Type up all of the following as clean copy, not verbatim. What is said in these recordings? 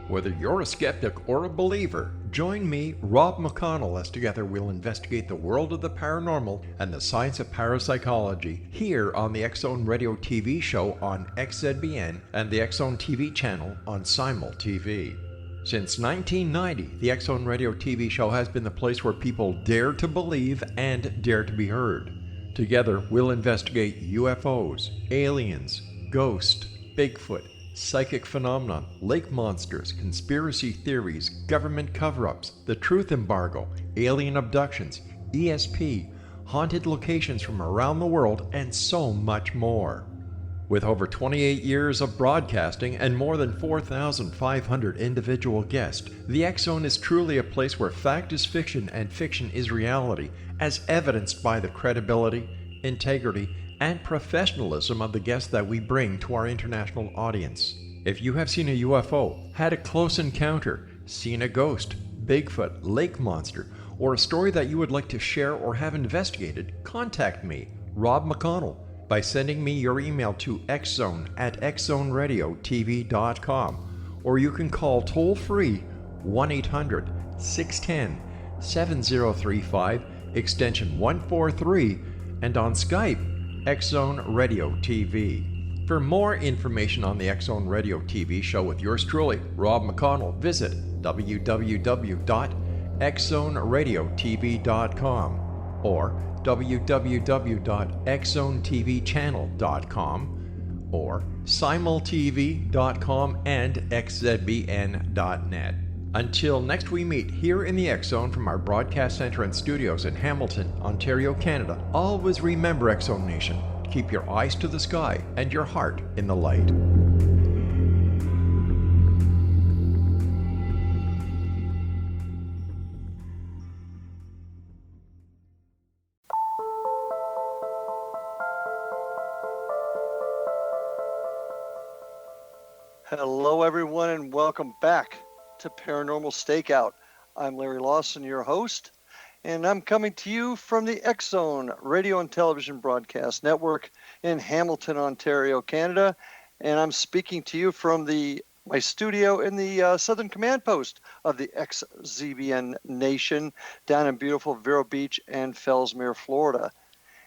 Whether you're a skeptic or a believer, join me, Rob McConnell, as together we'll investigate the world of the paranormal and the science of parapsychology here on the X-Zone Radio TV show on XZBN and the X-Zone TV channel on Simul TV. Since 1990, the X-Zone Radio TV show has been the place where people dare to believe and dare to be heard. Together, we'll investigate UFOs, aliens, ghosts, Bigfoot, psychic phenomenon, lake monsters, conspiracy theories, government cover-ups, the truth embargo, alien abductions, ESP, haunted locations from around the world, and so much more. With over 28 years of broadcasting and more than 4,500 individual guests, the X-Zone is truly a place where fact is fiction and fiction is reality, as evidenced by the credibility, integrity, and professionalism of the guests that we bring to our international audience. If you have seen a UFO, had a close encounter, seen a ghost, Bigfoot, lake monster, or a story that you would like to share or have investigated, contact me, Rob McConnell, by sending me your email to xzone@xzoneradiotv.com, or you can call toll-free 1-800-610-7035, extension 143, and on Skype, X-Zone Radio TV. For more information on the X-Zone Radio TV show with yours truly, Rob McConnell, visit www.xzoneradiotv.com or www.xzonetvchannel.com or simultv.com and xzbn.net. Until next we meet here in the X-Zone from our broadcast center and studios in Hamilton, Ontario, Canada, always remember, X-Zone Nation, keep your eyes to the sky and your heart in the light. Hello, everyone, and welcome back to Paranormal Stakeout. I'm Larry Lawson, your host, and I'm coming to you from the X-Zone Radio and Television Broadcast Network in Hamilton, Ontario, Canada, and I'm speaking to you from my studio in the Southern Command Post of the XZBN Nation down in beautiful Vero Beach and Fellsmere, Florida.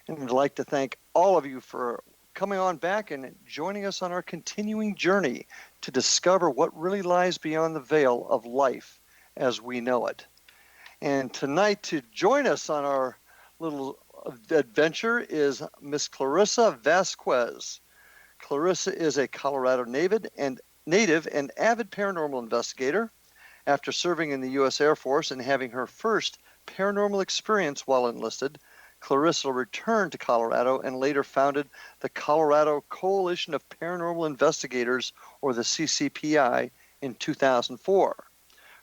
And I'd like to thank all of you for coming on back and joining us on our continuing journey to discover what really lies beyond the veil of life as we know it. And tonight, to join us on our little adventure is Miss Clarissa Vazquez. Clarissa is a Colorado native and avid paranormal investigator. After serving in the U.S. Air Force and having her first paranormal experience while enlisted, Clarissa returned to Colorado and later founded the Colorado Coalition of Paranormal Investigators, or the CCPI, in 2004.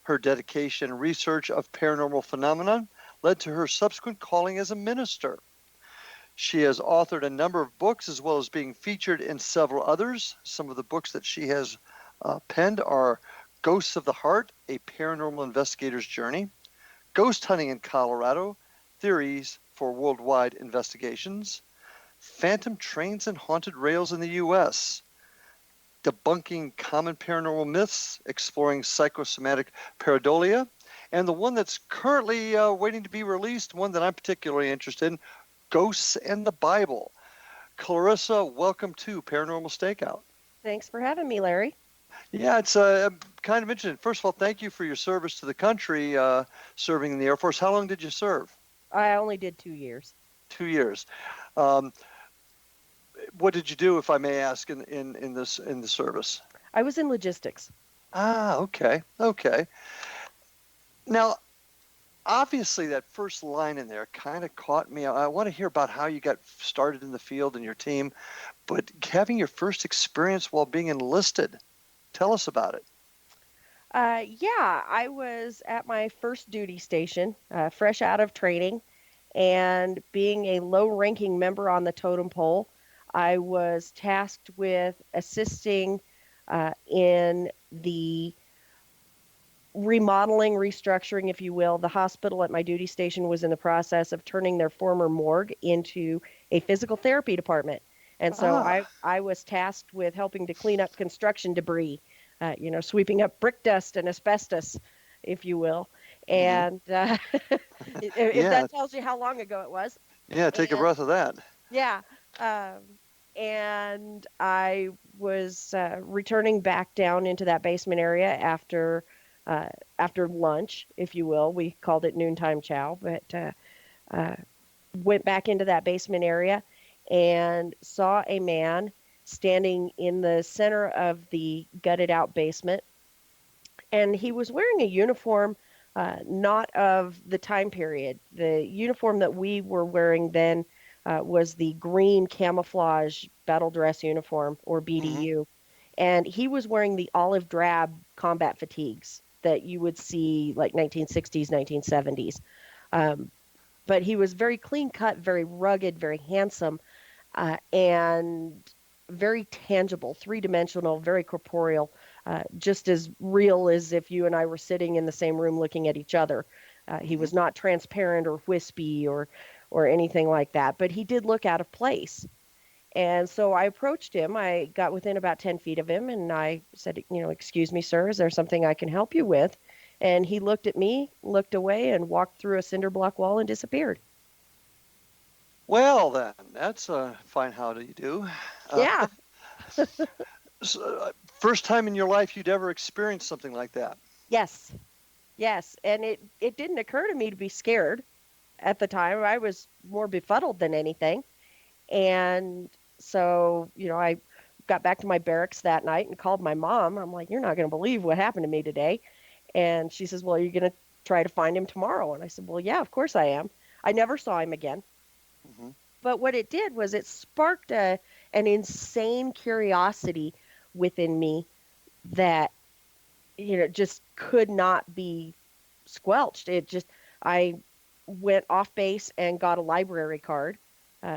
Her dedication and research of paranormal phenomena led to her subsequent calling as a minister. She has authored a number of books as well as being featured in several others. Some of the books that she has penned are Ghosts of the Heart, A Paranormal Investigator's Journey, Ghost Hunting in Colorado, Theories for Worldwide Investigations, Phantom Trains and Haunted Rails in the U.S., Debunking Common Paranormal Myths, Exploring Psychosomatic Pareidolia, and the one that's currently waiting to be released, one that I'm particularly interested in, Ghosts and the Bible. Clarissa, welcome to Paranormal Stakeout. Thanks for having me, Larry. Yeah, it's kind of interesting. First of all, thank you for your service to the country, serving in the Air Force. How long did you serve? I only did 2 years. 2 years. What did you do, if I may ask, in the service? I was in logistics. Ah, okay. Now, obviously, that first line in there kind of caught me. I want to hear about how you got started in the field and your team, but having your first experience while being enlisted, tell us about it. Yeah, I was at my first duty station, fresh out of training, and being a low-ranking member on the totem pole, I was tasked with assisting in the remodeling, restructuring, if you will. The hospital at my duty station was in the process of turning their former morgue into a physical therapy department. And so I was tasked with helping to clean up construction debris sweeping up brick dust and asbestos, if you will. Hmm. And if Yeah, that tells you how long ago it was. yeah. Take a And breath of that. yeah. Um, and I was returning back down into that basement area after lunch, if you will. We called it noontime chow, but uh, went back into that basement area and saw a man standing in the center of the gutted out basement. And he was wearing a uniform, not of the time period. The uniform that we were wearing then was the green camouflage battle dress uniform, or Hmm. BDU. And he was wearing the olive drab combat fatigues that you would see like 1960s, 1970s. Um, but he was very clean cut, very rugged, very handsome, and very tangible, three-dimensional, very corporeal, just as real as if you and I were sitting in the same room looking at each other. He Hmm. was not transparent or wispy or anything like that, but he did look out of place. And so I approached him. I got within about 10 feet of him and I said, excuse me, sir, is there something I can help you with? And he looked at me, looked away, and walked through a cinder block wall and disappeared. Well, then, that's fine. How do you do? Uh, Yeah. so, first time in your life you'd ever experienced something like that. Yes. Yes. And it didn't occur to me to be scared at the time. I was more befuddled than anything. And so, I got back to my barracks that night and called my mom. I'm like, you're not going to believe what happened to me today. And she says, well, are you going to try to find him tomorrow? And I said, well, yeah, of course I am. I never saw him again. Hmm. But what it did was it sparked an insane curiosity within me that, just could not be squelched. I went off base and got a library card.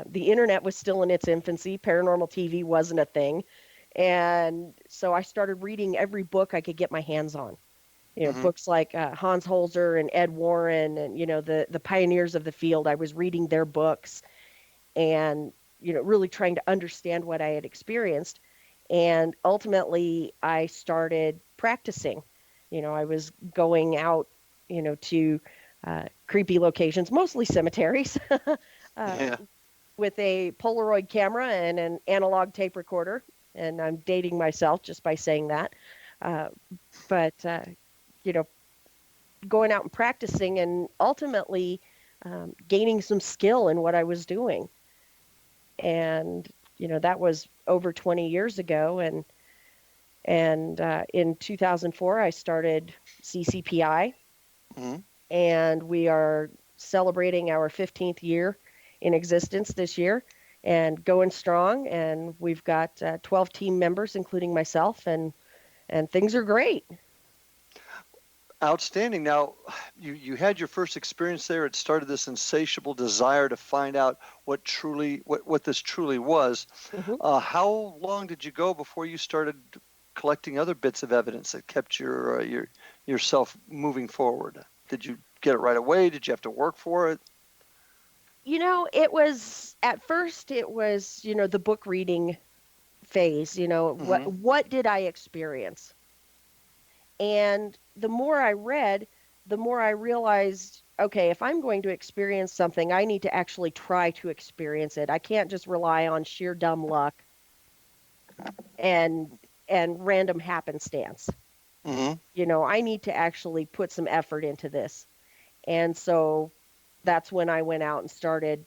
The internet was still in its infancy. Paranormal TV wasn't a thing. And so I started reading every book I could get my hands on. Hmm. Books like Hans Holzer and Ed Warren and, the pioneers of the field. I was reading their books and, really trying to understand what I had experienced. And ultimately, I started practicing. I was going out, to creepy locations, mostly cemeteries, uh, Yeah. with a Polaroid camera and an analog tape recorder. And I'm dating myself just by saying that. Uh, but, you know, going out and practicing and ultimately gaining some skill in what I was doing. And, that was over 20 years ago. And in 2004, I started CCPI, Hmm. and we are celebrating our 15th year in existence this year and going strong. And we've got 12 team members, including myself, and things are great. Outstanding. Now, you had your first experience there. It started this insatiable desire to find out what this truly was. Hmm. How long did you go before you started collecting other bits of evidence that kept yourself moving forward? Did you get it right away? Did you have to work for it? It was at first it was, the book reading phase, Hmm. what did I experience? And the more I read, the more I realized, okay, if I'm going to experience something, I need to actually try to experience it. I can't just rely on sheer dumb luck and and random happenstance. Hmm. I need to actually put some effort into this. And so that's when I went out and started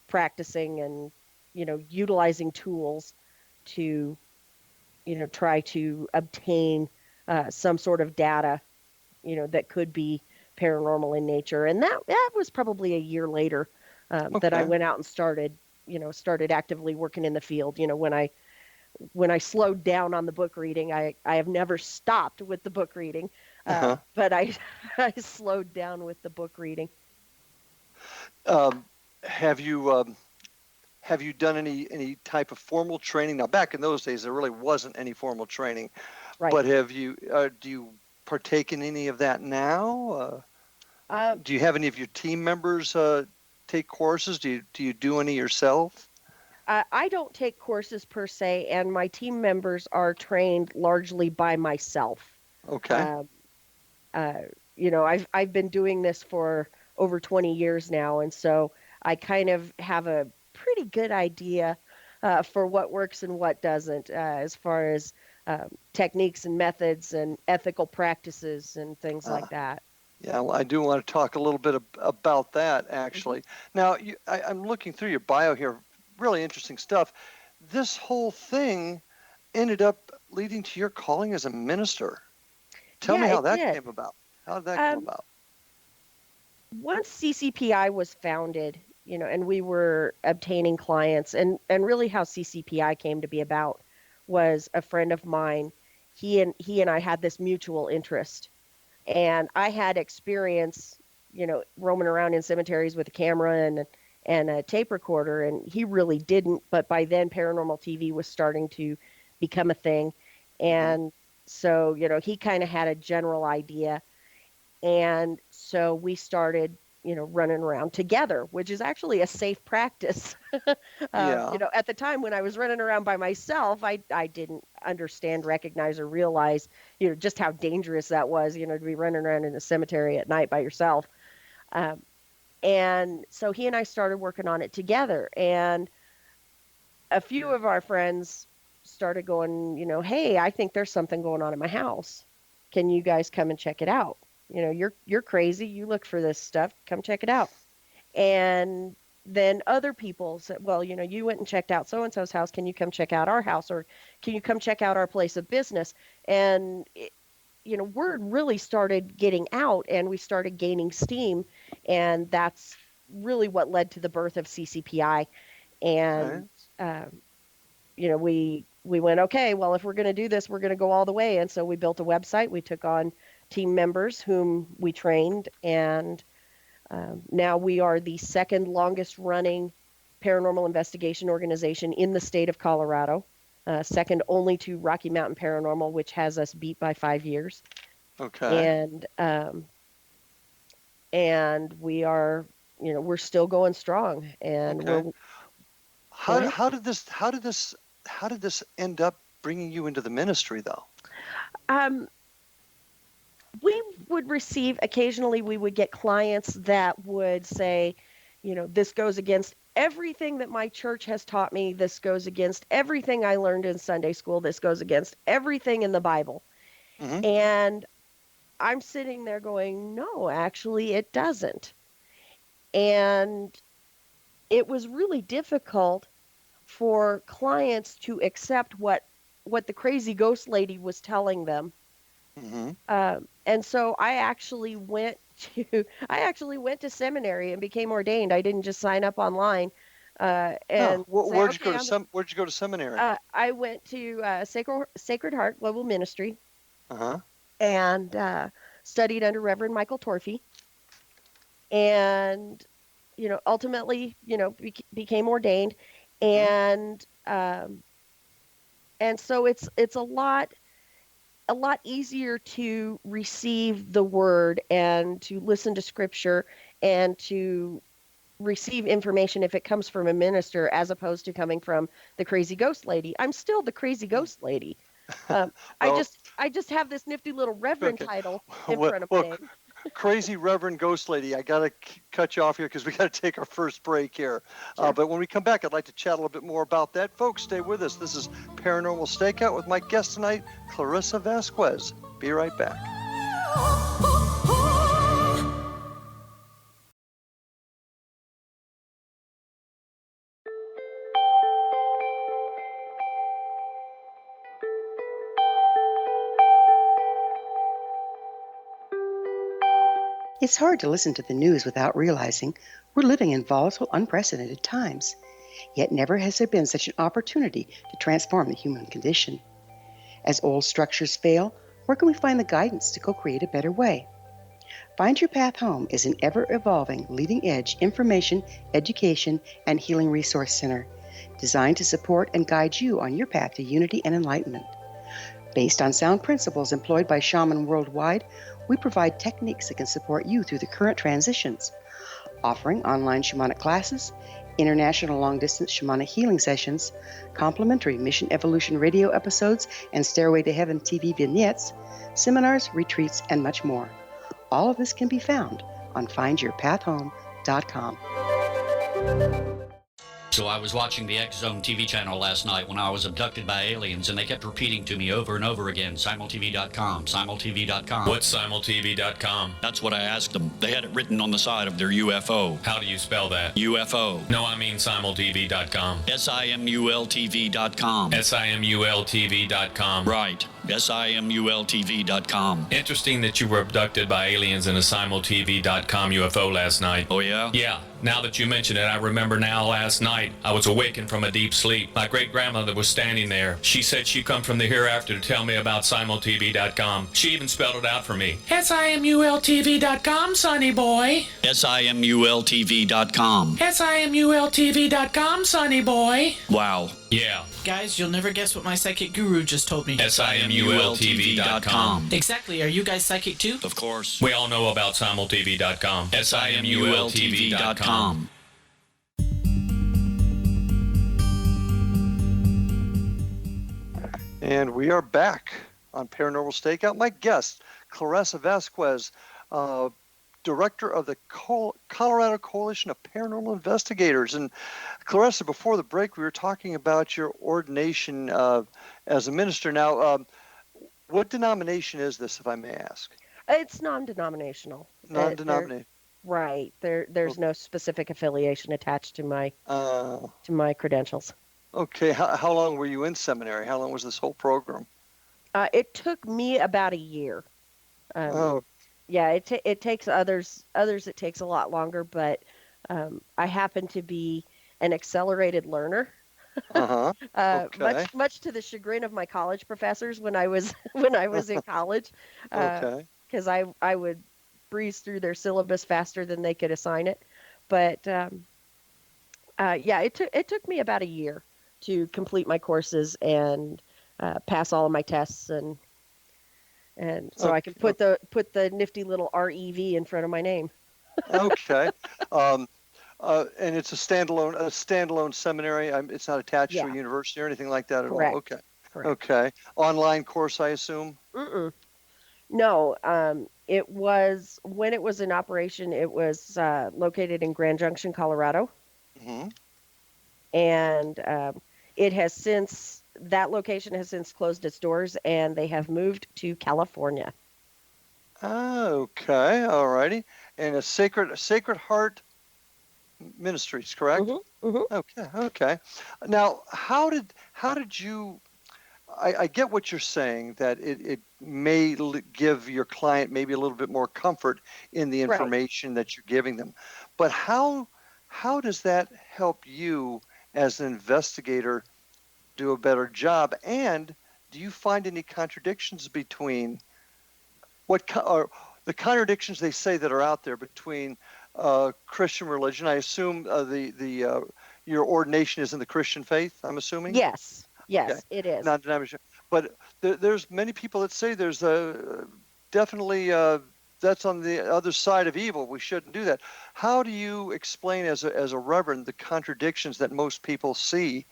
practicing and, utilizing tools to, try to obtain some sort of data, that could be paranormal in nature. And that was probably a year later that I Okay. went out and started actively working in the field. When I slowed down on the book reading, I have never stopped with the book reading, Uh-huh. but I I slowed down with the book reading. Um, have you have you done any type of formal training? Now, back in those days, there really wasn't any formal training. Right. But do you partake in any of that now? Uh, Do you have any of your team members take courses? Do you do any yourself? I don't take courses per se, and my team members are trained largely by myself. Okay. Um, uh, I've been doing this for over 20 years now, and so I kind of have a pretty good idea for what works and what doesn't, as far as techniques and methods and ethical practices and things Uh, like that. yeah, well, I do want to talk a little bit about that, Hmm. actually. Now, I'm looking through your bio here. Really interesting stuff. This whole thing ended up leading to your calling as a minister. Tell me Yeah, how it that did. came about. How did that come Um, about? Once CCPI was founded, and we were obtaining clients, and really how CCPI came to be about was a friend of mine. He and I had this mutual interest, and I had experience, roaming around in cemeteries with a camera and a tape recorder, and he really didn't. But by then, paranormal TV was starting to become a thing, Hmm. and so he kind of had a general idea, and so we started, running around together, which is actually a safe practice. Yeah. At the time when I was running around by myself, I didn't understand, recognize, or realize, just how dangerous that was, to be running around in a cemetery at night by yourself. Um, and so he and I started working on it together. And a few of our friends started going, hey, I think there's something going on in my house. Can you guys come and check it out? You're crazy. You look for this stuff. Come check it out. And then other people said, well, you went and checked out so and so's house. Can you come check out our house? Or can you come check out our place of business? And word really started getting out, and we started gaining steam, and that's really what led to the birth of CCPI. Okay. And we went, okay, well, if we're going to do this, we're going to go all the way. And so we built a website. We took on team members whom we trained, and now we are the second longest running paranormal investigation organization in the state of Colorado, second only to Rocky Mountain Paranormal, which has us beat by 5 years. Okay. And we are, we're still going strong, and Okay. go How ahead. how did this how did this how did this end up bringing you into the ministry, though? Um, we would receive, occasionally we would get clients that would say, this goes against everything that my church has taught me. This goes against everything I learned in Sunday school. This goes against everything in the Bible. Hmm. And I'm sitting there going, no, actually, it doesn't. And it was really difficult for clients to accept what the crazy ghost lady was telling them. Hmm. And so I actually went to seminary and became ordained. I didn't just sign up online Oh, and say, where'd you go okay, to where'd you go to seminary? I went to Sacred Heart Global Ministry Uh-huh. and studied under Reverend Michael Torfey, and ultimately, became ordained, Hmm. and so it's a lot easier to receive the word and to listen to scripture and to receive information if it comes from a minister, as opposed to coming from the crazy ghost lady. I'm still the crazy ghost lady. Um, Well, I just have this nifty little reverend okay. title in Well, front of my well, name. crazy Reverend Ghost Lady, I gotta cut you off here because we gotta take our first break here. Sure. But when we come back, I'd like to chat a little bit more about that. Folks, stay with us. This is Paranormal Stakeout with my guest tonight, Clarissa Vazquez. Be right back. It's hard to listen to the news without realizing we're living in volatile, unprecedented times. Yet never has there been such an opportunity to transform the human condition. As old structures fail, where can we find the guidance to co-create a better way? Find Your Path Home is an ever-evolving, leading-edge information, education, and healing resource center designed to support and guide you on your path to unity and enlightenment. Based on sound principles employed by shaman worldwide, we provide techniques that can support you through the current transitions, offering online shamanic classes, international long-distance shamanic healing sessions, complimentary Mission Evolution radio episodes and Stairway to Heaven TV vignettes, seminars, retreats, and much more. All of this can be found on findyourpathhome.com. So I was watching the X Zone TV channel last night when I was abducted by aliens, and they kept repeating to me over and over again, simultv.com, simultv.com. What's simultv.com? That's what I asked them. They had it written on the side of their UFO. How do you spell that? UFO. No, I mean simultv.com. simultv.com. simultv.com. Right. simultv.com. Interesting that you were abducted by aliens in a simultv.com UFO last night. Oh, yeah? Yeah. Now that you mention it, I remember now last night I was awakened from a deep sleep. My great-grandmother was standing there. She said she'd come from the hereafter to tell me about simultv.com. She even spelled it out for me. simultv.com, sonny boy. simultv.com. simultv.com, sonny boy. Wow. Yeah. Guys, you'll never guess what my psychic guru just told me. simultv.com. Exactly. Are you guys psychic too? Of course. We all know about simultv.com. simultv.com. And we are back on Paranormal Stakeout. My guest, Clarissa Vazquez, director of the Colorado Coalition of Paranormal Investigators. And Clarissa, before the break, we were talking about your ordination as a minister. Now, what denomination is this, if I may ask? It's non-denominational. Non-denominational. Right. There's no specific affiliation attached to my credentials. Okay. How long were you in seminary? How long was this whole program? It took me about a year. Yeah, it takes others it takes a lot longer, but I happen to be an accelerated learner. Okay. Much to the chagrin of my college professors when I was in college. Okay. Because I would breeze through their syllabus faster than they could assign it. But yeah, it took me about a year to complete my courses and pass all of my tests and so I can put the nifty little REV in front of my name. Okay. And it's a standalone seminary. It's not attached to a university or anything like that at Correct. all. Okay. Correct. Okay. Online course, I assume? No. It was, when it was in operation, it was located in Grand Junction, Colorado. Mm-hmm. And that location has since closed its doors, and they have moved to California. Okay. All righty. And a Sacred Heart Ministries, correct? Mm-hmm. Mm-hmm. Okay. Now, how did you? I get what you're saying, that it may give your client maybe a little bit more comfort in the information that you're giving them, but how does that help you as an investigator do a better job? And do you find any contradictions between the contradictions they say that are out there between Christian religion? I assume your ordination is in the Christian faith, I'm assuming? Yes, Okay. it is. Non-denominational. But there's many people that say there's definitely that's on the other side of evil. We shouldn't do that. How do you explain as a reverend the contradictions that most people see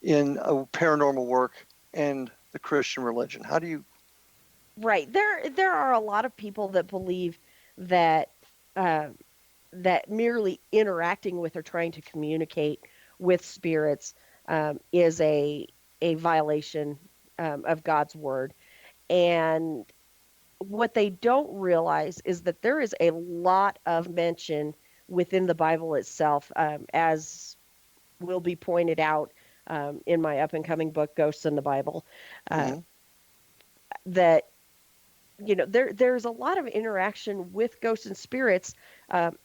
in paranormal work and the Christian religion? How do you? Right. There are a lot of people that believe that that merely interacting with or trying to communicate with spirits is a violation of God's word. And what they don't realize is that there is a lot of mention within the Bible itself, as will be pointed out in my up-and-coming book, Ghosts in the Bible, that there's a lot of interaction with ghosts and spirits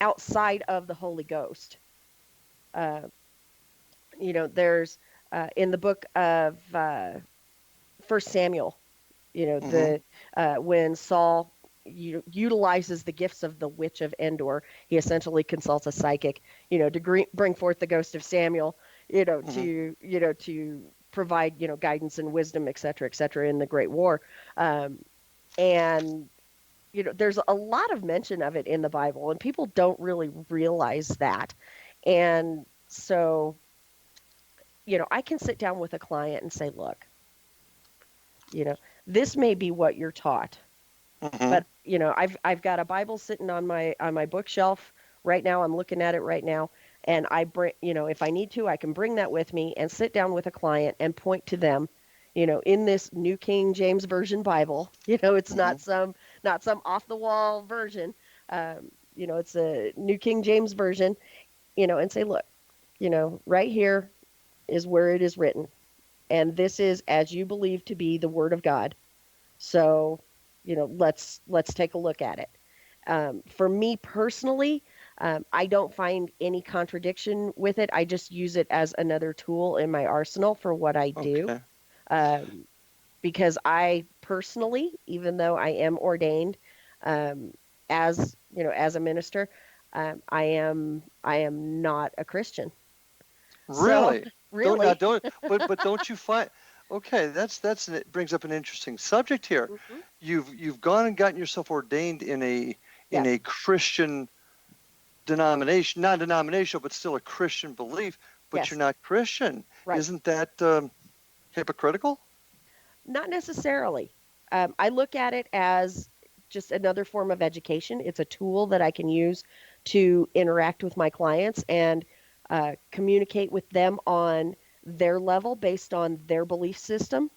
outside of the Holy Ghost. There's in the book of 1 Samuel, when Saul utilizes the gifts of the witch of Endor, he essentially consults a psychic, to bring forth the ghost of Samuel, to provide, guidance and wisdom, et cetera, in the Great War. And there's a lot of mention of it in the Bible, and people don't really realize that. And So, I can sit down with a client and say, look, this may be what you're taught, Hmm. but I've got a Bible sitting on my bookshelf right now. I'm looking at it right now, and I bring, if I need to, I can bring that with me and sit down with a client and point to them, in this New King James Version Bible. It's Hmm. not some off the wall version. It's a New King James Version, and say, look, right here is where it is written, and this is as you believe to be the Word of God. So, let's take a look at it. For me personally, I don't find any contradiction with it. I just use it as another tool in my arsenal for what I do. Okay. Um, because I personally, even though I am ordained, um, as a minister, I am not a Christian. So Really? Don't now really, don't but don't you find okay, it brings up an interesting subject here. Mhm. You've gone and gotten yourself ordained in a Yes, Christian denomination, not denominational, but still a Christian belief, but you're yes, not Christian. right. Isn't that hypocritical? Not necessarily. I look at it as just another form of education. It's a tool that I can use to interact with my clients and communicate with them on their level based on their belief system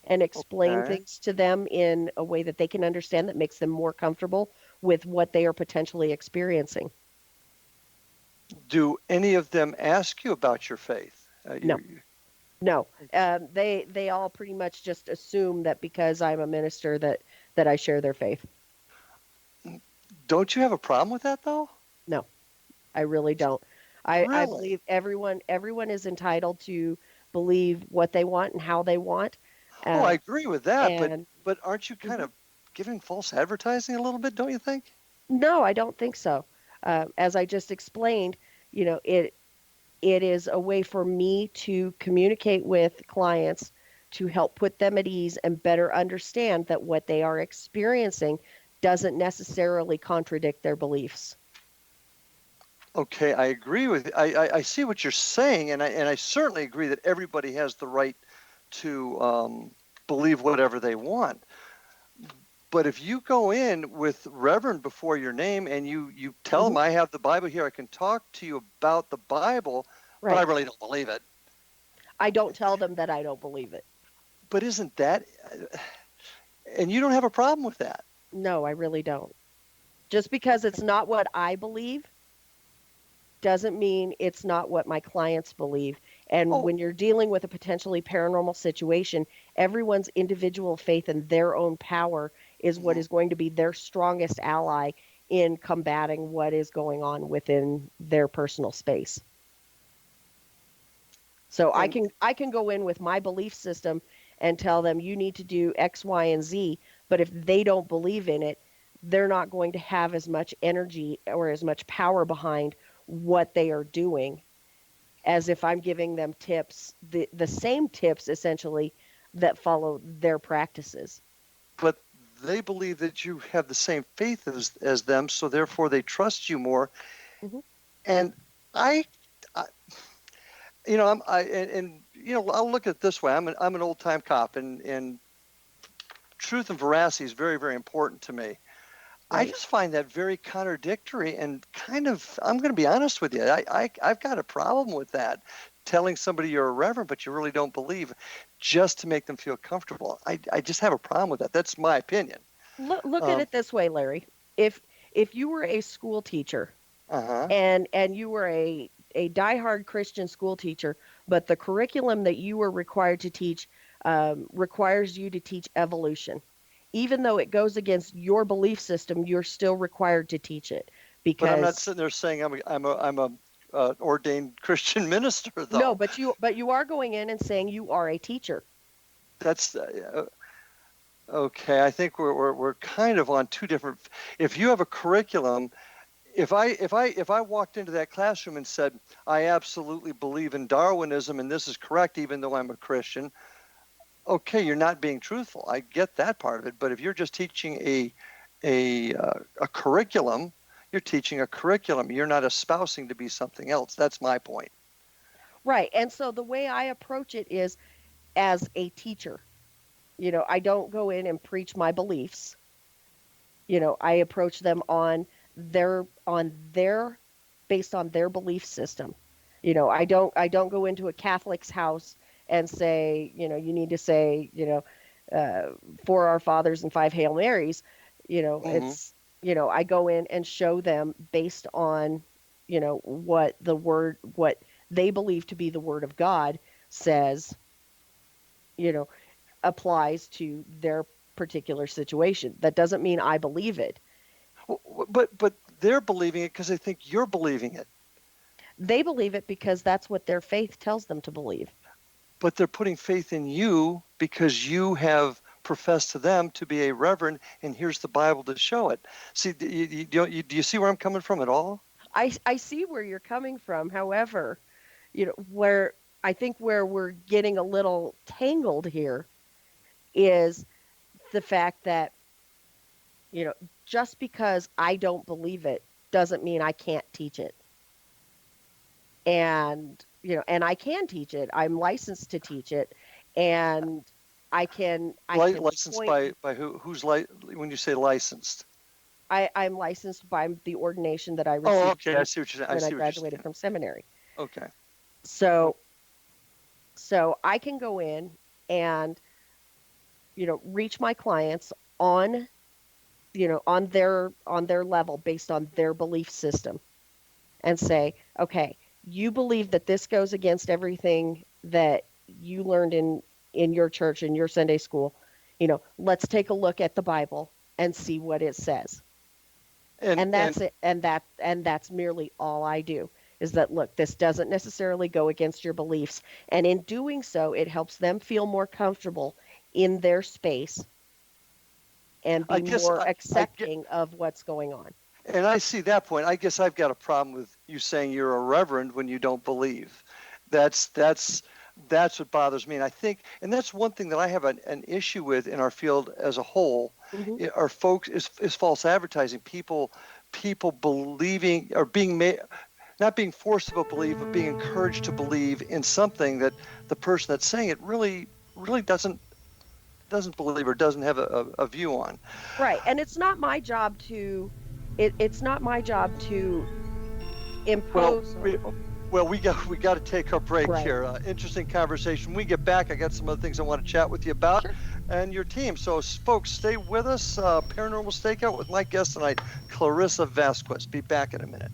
and explain Okay. things to them in a way that they can understand that makes them more comfortable with what they are potentially experiencing. Do any of them ask you about your faith? No, no. They all pretty much just assume that because I'm a minister that I share their faith. Don't you have a problem with that though? No. I really don't. I Really? believe everyone is entitled to believe what they want and how they want. Oh, I Uh, agree with that, and but aren't you kind Mhm. of giving false advertising a little bit, don't you think? No, I don't think so. As I just explained, it is a way for me to communicate with clients to help put them at ease and better understand that what they are experiencing doesn't necessarily contradict their beliefs. Okay, I agree with I see what you're saying, and I certainly agree that everybody has the right to believe whatever they want. But if you go in with Reverend before your name and you tell them Hmm. I have the Bible here, I can talk to you about the Bible, but I Right. really don't believe it. I don't tell them that I don't believe it. But isn't that, and you don't have a problem with that? No, I really don't. Just because Okay. it's not what I believe doesn't mean it's not what my clients believe. And Oh, when you're dealing with a potentially paranormal situation, everyone's individual faith in their own power is what mhm. is going to be their strongest ally in combating what is going on within their personal space. So I And can I can go in with my belief system and tell them you need to do X, Y, and Z, but if they don't believe in it, they're not going to have as much energy or as much power behind what they are doing as if I'm giving them tips, the same tips essentially that follow their practices. but they believe that you have the same faith as them, so therefore they trust you more. Hmm. And I, I I'll look at it this way. I'm an old time cop, and truth and veracity is very, very important to me. I Right. just find that very contradictory and kind of, I'm going to be honest with you. I've got a problem with that. Telling somebody you're a reverend, but you really don't believe, just to make them feel comfortable. I just have a problem with that. That's my opinion. Look at Um, it this way, Larry. If you were a school teacher uh-huh. and you were a diehard Christian school teacher, but the curriculum that you were required to teach requires you to teach evolution. Even though it goes against your belief system, you're still required to teach it But I'm not because sitting there saying I'm a ordained Christian minister, no, though. but you are going in and saying you are a teacher. That's okay. I think we're kind of on two different. If you have a curriculum, if I walked into that classroom and said I absolutely believe in Darwinism and this is correct, even though I'm a Christian, okay, you're not being truthful. I get that part of it. But if you're just teaching a curriculum, you're teaching a curriculum. You're not espousing to be something else. That's my point. Right. And so the way I approach it is as a teacher. I don't go in and preach my beliefs. I approach them on their based on their belief system. I don't go into a Catholic's house and say, you need to say, four Our Fathers and five Hail Marys. Hmm. It's, I go in and show them based on, what they believe to be the word of God says, you know, applies to their particular situation. That doesn't mean I believe it. But they're believing it because they think you're believing it. They believe it because that's what their faith tells them to believe. But they're putting faith in you because you have professed to them to be a reverend, and here's the Bible to show it. See, do you see where I'm coming from at all? I see where you're coming from. However, where I think where we're getting a little tangled here is the fact that, you know, just because I don't believe it doesn't mean I can't teach it. And I can teach it. I'm licensed to teach it. And I can Licensed point, by who? When you say licensed? I'm licensed by the ordination that I Oh, received okay. I see what you're saying. I when I see what you're graduated saying. from seminary. Okay. So so I can go in and, reach my clients on, on their level based on their belief system and say, okay, you believe that this goes against everything that you learned in your church, in your Sunday school. Let's take a look at the Bible and see what it says. And And that's it. And that's merely all I do is that, look, this doesn't necessarily go against your beliefs. And in doing so, it helps them feel more comfortable in their space and I be guess more I get, accepting of what's going on. and I see that point. I guess I've got a problem with you saying you're a reverend when you don't believe. That's that's that's what bothers me. And I think, and that's one thing that I have an issue with in our field as a whole. Hmm. Are folks is false advertising. People believing or being made, not being forced to believe, but being encouraged to believe in something that the person that's saying it really doesn't believe or doesn't have a view on. Right. And it's not my job it's not my job to Well, impose we, or, we got to take our break right. here. Interesting conversation. When we get back, I got some other things I want to chat with you about Sure. and your team. So, folks, stay with us. Paranormal Stakeout with my guest tonight, Clarissa Vazquez. Be back in a minute.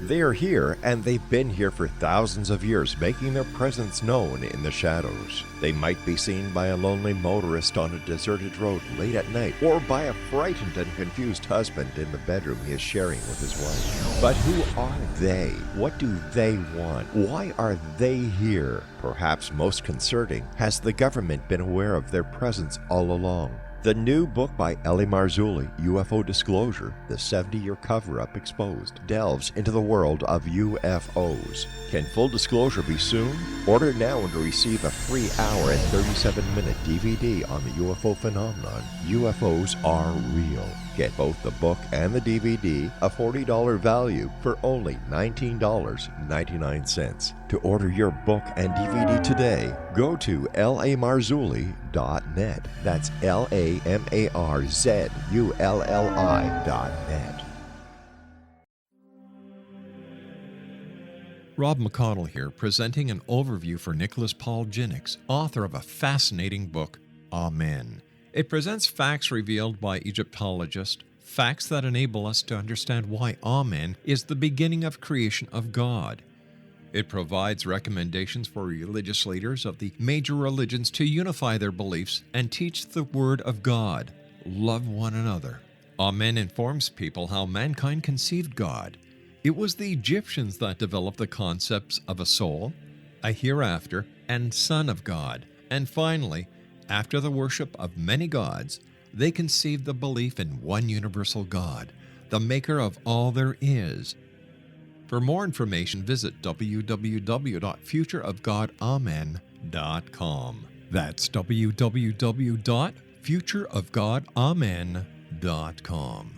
They are here, and they've been here for thousands of years, making their presence known in the shadows. They might be seen by a lonely motorist on a deserted road late at night, or by a frightened and confused husband in the bedroom he is sharing with his wife. But who are they? What do they want? Why are they here? Perhaps most concerning, has the government been aware of their presence all along? The new book by L.A. Marzulli, UFO Disclosure, the 70-year cover-up exposed, delves into the world of UFOs. Can full disclosure be soon? Order now and receive a free hour and 37-minute DVD on the UFO phenomenon. UFOs are real. Get both the book and the DVD, a $40 value, for only $19.99. To order your book and DVD today, go to lamarzulli.net. That's LAMARZULLI.net. Rob McConnell here, presenting an overview for Nicholas Paul Jennings, author of a fascinating book, Amen. It presents facts revealed by Egyptologists, facts that enable us to understand why Amen is the beginning of creation of God. It provides recommendations for religious leaders of the major religions to unify their beliefs and teach the Word of God. Love one another. Amen informs people how mankind conceived God. It was the Egyptians that developed the concepts of a soul, a hereafter, and Son of God. And finally, after the worship of many gods, they conceived the belief in one universal God, the maker of all there is. For more information, visit www.futureofgodamen.com. That's www.futureofgodamen.com.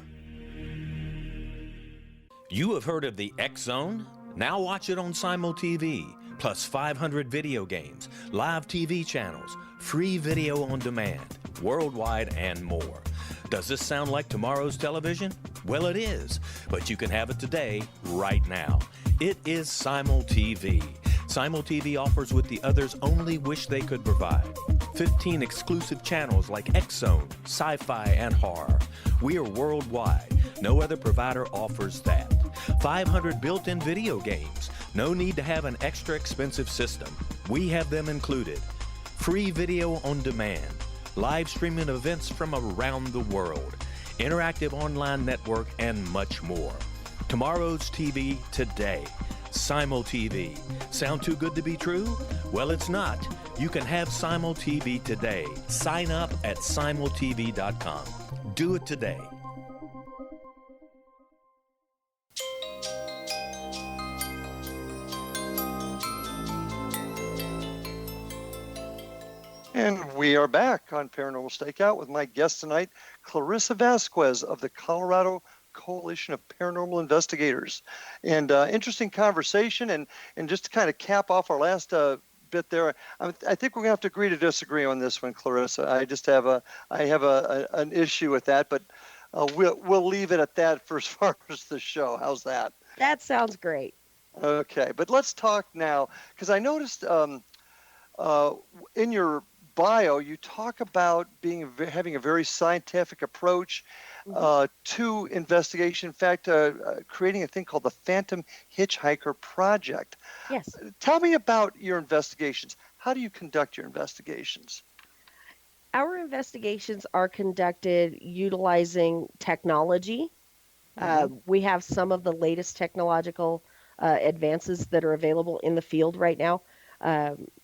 You have heard of the X Zone? Now watch it on Simul TV, plus 500 video games, live TV channels, free video on demand, worldwide, and more. Does this sound like tomorrow's television? Well, it is, but you can have it today, right now. It is Simul TV. Simul TV offers what the others only wish they could provide. 15 exclusive channels like X Zone, sci-fi, and horror. We are worldwide. No other provider offers that. 500 built-in video games. No need to have an extra expensive system. We have them included. Free video on demand. Live streaming events from around the world. Interactive online network, and much more. Tomorrow's TV today. Simul TV. Sound too good to be true? Well, it's not. You can have Simul TV today. Sign up at simultv.com. Do it today. And we are back on Paranormal Stakeout with my guest tonight, Clarissa Vazquez of the Colorado Coalition of Paranormal Investigators. And interesting conversation. And just to kind of cap off our last bit there, I think we're going to have to agree to disagree on this one, Clarissa. I have an issue with that, but we'll leave it at that for as far as the show. How's that? That sounds great. Okay, but let's talk now, because I noticed in your bio, you talk about having a very scientific approach to investigation. In fact, creating a thing called the Phantom Hitchhiker Project. Yes. Tell me about your investigations. How do you conduct your investigations? Our investigations are conducted utilizing technology. We have some of the latest technological advances that are available in the field right now.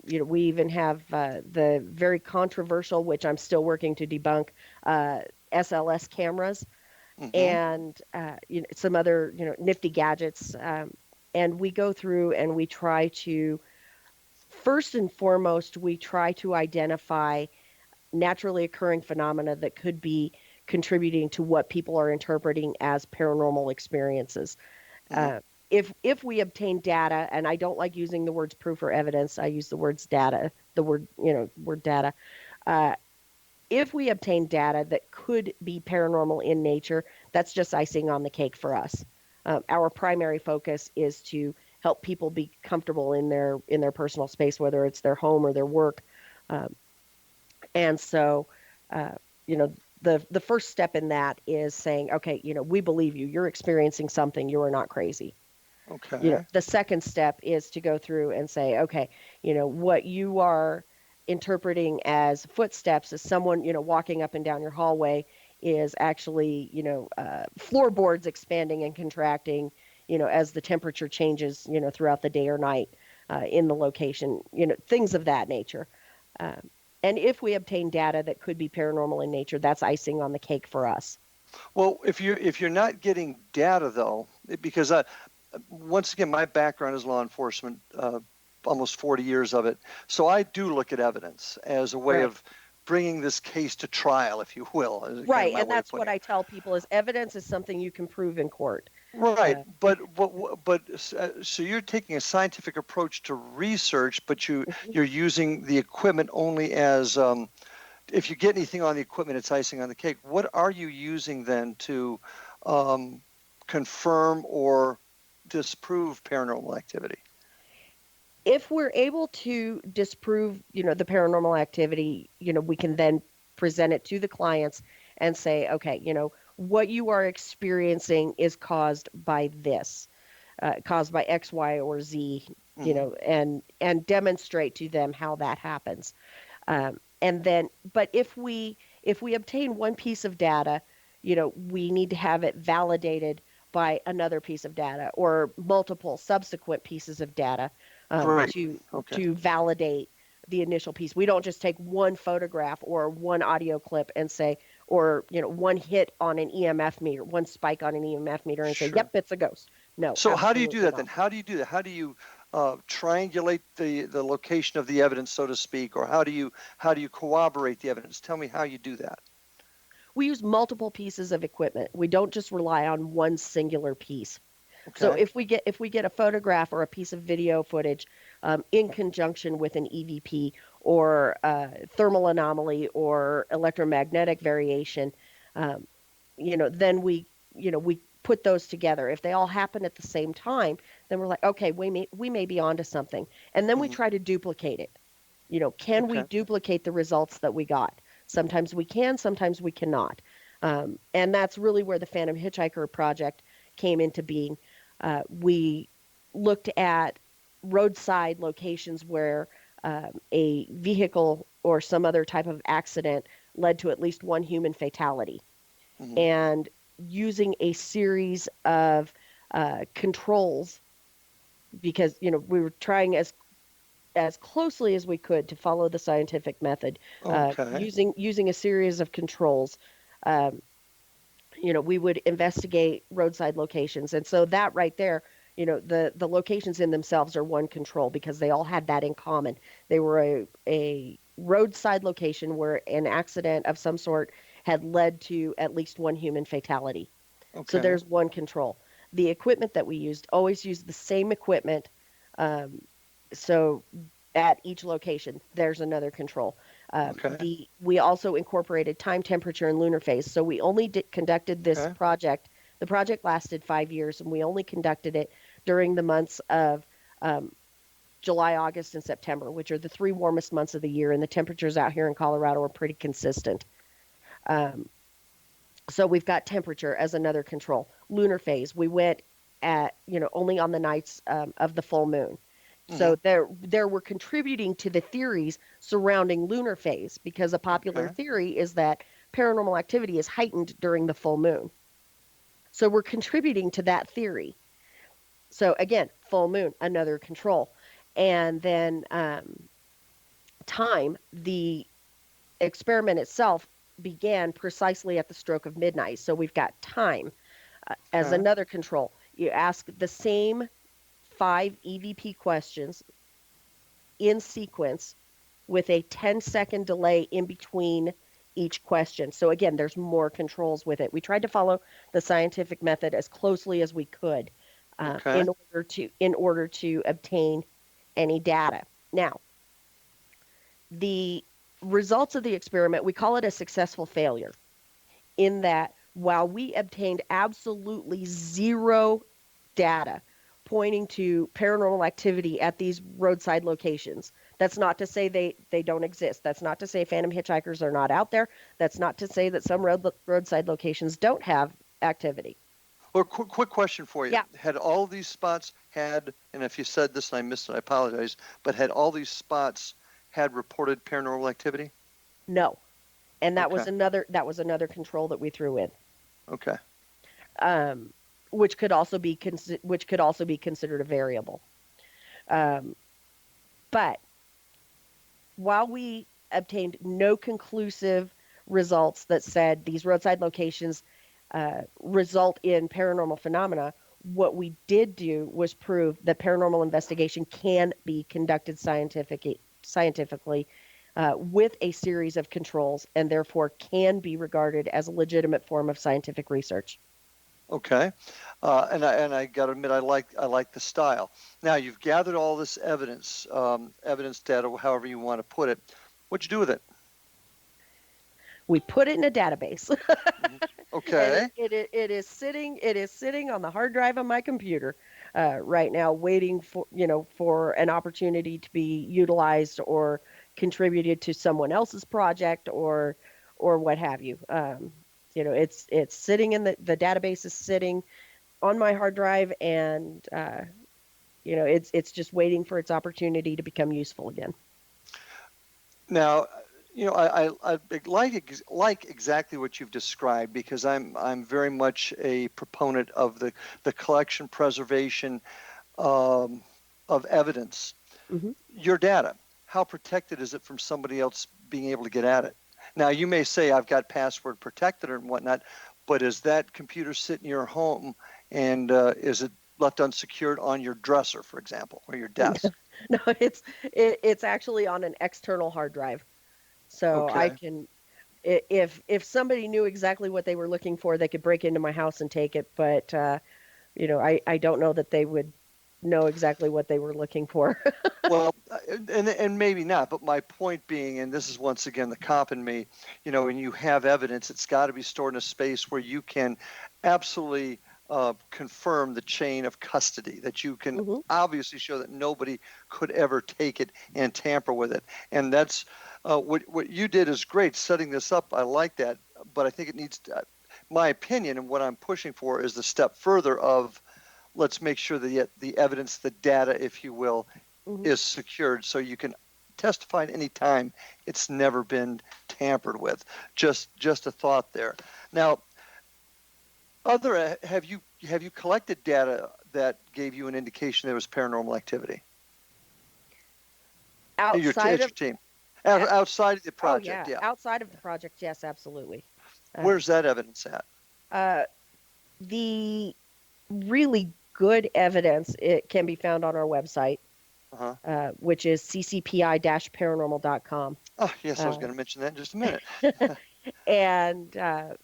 We even have the very controversial, which I'm still working to debunk, SLS cameras, and some other nifty gadgets. And we go through and we try to, first and foremost, we try to identify naturally occurring phenomena that could be contributing to what people are interpreting as paranormal experiences. If we obtain data, and I don't like using the words proof or evidence, I use the words data, word data. If we obtain data that could be paranormal in nature, that's just icing on the cake for us. Our primary focus is to help people be comfortable in their personal space, whether it's their home or their work. And so, the first step in that is saying, okay, we believe you. You're experiencing something. You are not crazy. Okay. The second step is to go through and say, okay, what you are interpreting as footsteps as someone, walking up and down your hallway is actually, floorboards expanding and contracting, as the temperature changes, throughout the day or night in the location, things of that nature. And if we obtain data that could be paranormal in nature, that's icing on the cake for us. Well, if you're not getting data though, because once again, my background is law enforcement, almost 40 years of it. So I do look at evidence as a way of bringing this case to trial, if you will. Right, and that's what I tell people is evidence is something you can prove in court. Right, but so you're taking a scientific approach to research, but you're using the equipment only as if you get anything on the equipment, it's icing on the cake. What are you using then to confirm or disprove paranormal activity? If we're able to disprove, the paranormal activity, we can then present it to the clients and say, okay, what you are experiencing is caused by this, caused by X, Y, or Z, and demonstrate to them how that happens. And then, but if we obtain one piece of data, we need to have it validated by another piece of data or multiple subsequent pieces of data to validate the initial piece. We don't just take one photograph or one audio clip and say, or one hit on an EMF meter, one spike on an EMF meter, and say, Sure. "Yep, it's a ghost." No. So how do you do absolutely that not. then? How do you do that? How do you triangulate the location of the evidence, so to speak, or how do you corroborate the evidence? Tell me how you do that. We use multiple pieces of equipment. We don't just rely on one singular piece. So Okay. if we get a photograph or a piece of video footage in conjunction with an EVP or thermal anomaly or electromagnetic variation, um, then we put those together. If they all happen at the same time, then we're like, okay, we may be onto something, and then we Mhm. try to duplicate it. Can we Okay. duplicate the results that we got? Sometimes we can, sometimes we cannot. And that's really where the Phantom Hitchhiker project came into being. We looked at roadside locations where a vehicle or some other type of accident led to at least one human fatality. Mhm. And using a series of controls, because we were trying as closely as we could to follow the scientific method, Okay. using a series of controls. Um, we would investigate roadside locations, and so that right there, the locations in themselves are one control because they all had that in common. They were a roadside location where an accident of some sort had led to at least one human fatality. So Okay. there's one control. The equipment that we used always used the same equipment. Um, so at each location, there's another control. Okay. We also incorporated time, temperature, and lunar phase. So we only conducted this Okay. project. The project lasted 5 years, and we only conducted it during the months of um, July, August, and September, which are the 3 warmest months of the year, and the temperatures out here in Colorado are pretty consistent. Um, so we've got temperature as another control. Lunar phase, we went at only on the nights of the full moon. Mhm. So there were contributing to the theories surrounding lunar phase, because a popular Okay. theory is that paranormal activity is heightened during the full moon. So we're contributing to that theory. So again, full moon, another control. And then time, the experiment itself began precisely at the stroke of midnight. So we've got time as Okay. another control. You ask the same 5 EVP questions in sequence with a 10-second delay in between each question. So again, there's more controls with it. We tried to follow the scientific method as closely as we could Okay. in order to obtain any data. Now, the results of the experiment, we call it a successful failure, in that while we obtained absolutely zero data pointing to paranormal activity at these roadside locations, that's not to say they don't exist. That's not to say phantom hitchhikers are not out there. That's not to say that some roadside locations don't have activity. Well, quick question for you. Yeah. Had all these spots had, and if you said this and I missed it, I apologize, but had all these spots had reported paranormal activity? No. And that was Okay. another control that we threw in. Okay. Which could also be considered a variable. But while we obtained no conclusive results that said these roadside locations result in paranormal phenomena, what we did do was prove that paranormal investigation can be conducted scientifically with a series of controls, and therefore can be regarded as a legitimate form of scientific research. Okay. And I got to admit, I like the style. Now you've gathered all this evidence, evidence data, however you want to put it. What'd you do with it? We put it in a database. Okay. And it is sitting on the hard drive of my computer right now, waiting for an opportunity to be utilized or contributed to someone else's project or what have you. It's sitting in the database is sitting on my hard drive, and it's just waiting for its opportunity to become useful again. Now, I like exactly what you've described, because I'm very much a proponent of the collection preservation of evidence. Mm-hmm. Your data, how protected is it from somebody else being able to get at it? Now, you may say I've got password protected and whatnot, but is that computer sit in your home, and is it left unsecured on your dresser, for example, or your desk? No, it's actually on an external hard drive. So I Okay. can, if somebody knew exactly what they were looking for, they could break into my house and take it. But I don't know that they would know exactly what they were looking for. Well, and maybe not, but my point being, and this is once again the cop in me, when you have evidence, it's got to be stored in a space where you can absolutely confirm the chain of custody, that you can Mhm. obviously show that nobody could ever take it and tamper with it. And that's what you did is great, setting this up. I like that, but I think it needs to, my opinion, and what I'm pushing for is the step further of let's make sure that the evidence, the data, if you will, Mhm. is secured so you can testify at any time it's never been tampered with. Just a thought there. Now, have you collected data that gave you an indication there was paranormal activity? Your Outside of, team. uh, Outside of the oh project, yeah, yeah. outside of the project, yes, absolutely. Uh, Where's that evidence at? uh, the really good evidence, it can be found on our website, Uh-huh. which is ccpi-paranormal.com. Oh, yes, I was Uh, going to mention that in just a minute. and